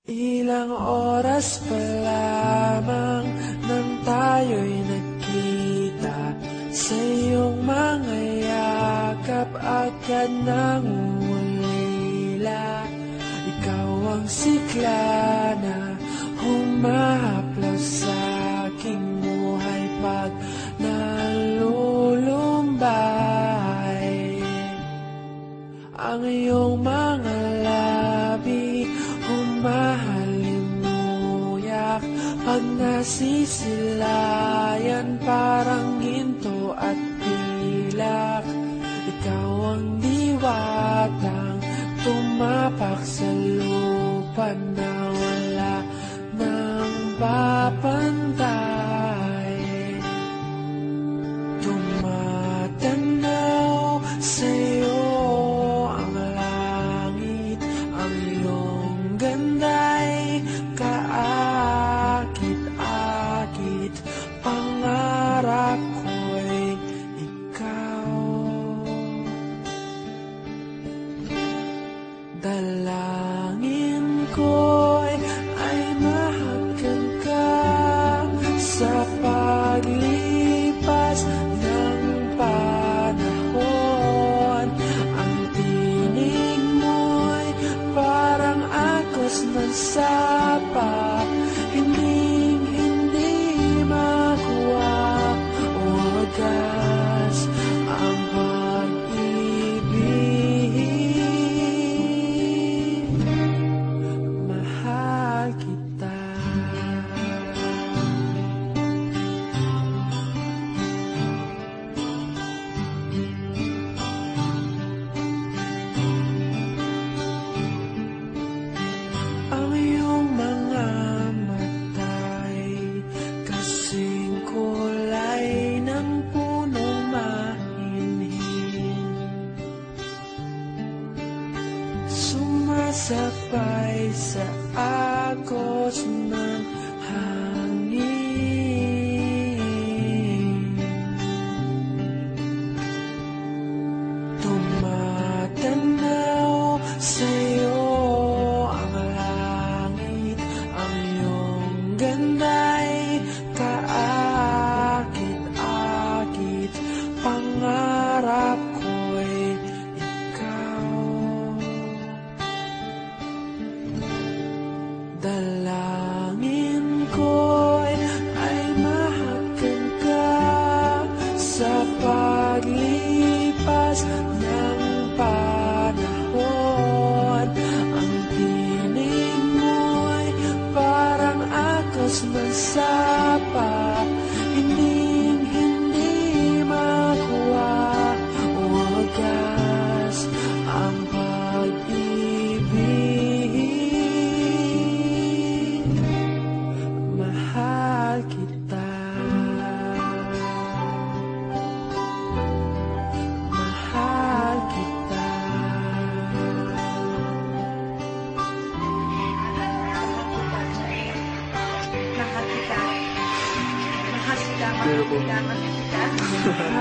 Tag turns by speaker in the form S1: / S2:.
S1: Ilang oras pa lamang nang tayo'y nagkita, sa iyong mga yakap agad nang ulila. Ikaw ang sigla na humahaplaw sa aking buhay pag nalulumbay. Ang iyong mga labi humahalimuyak pag nasisilayan, parang ginto at pilak. Ikaw ang diwatang tumapak sa lupa na wala nang papantay. Tumatanaw sa'yo ang langit, ang iyong ganda'y kaakit-akit. Pangarap ko'y ikaw. Dalangin ko'y ay mahagkan ka sa paglipas ng panahon. Ang tinig mo'y parang agos ng sapa, hindi makuha o wagas ang pag-ibig. Mahal kita. Ang iyong mga matay kasing kulay ng punong mahinhin, sumasabay sa agos ng hangin. Tumatanaw sa'yo ang langit, ang iyong ganda'y kaakit-akit. Pangarap ko'y ikaw. Dalangin ko'y ay mahagkan ka sa paglipas ng panahon. Ang tinig mo'y parang agos ng sapa, hindi makuha o wagas ang pag-ibig. Mahal kita. Mahal kita.
S2: Mahal kita. Mahal kita. Mahal kita. Mahal kita.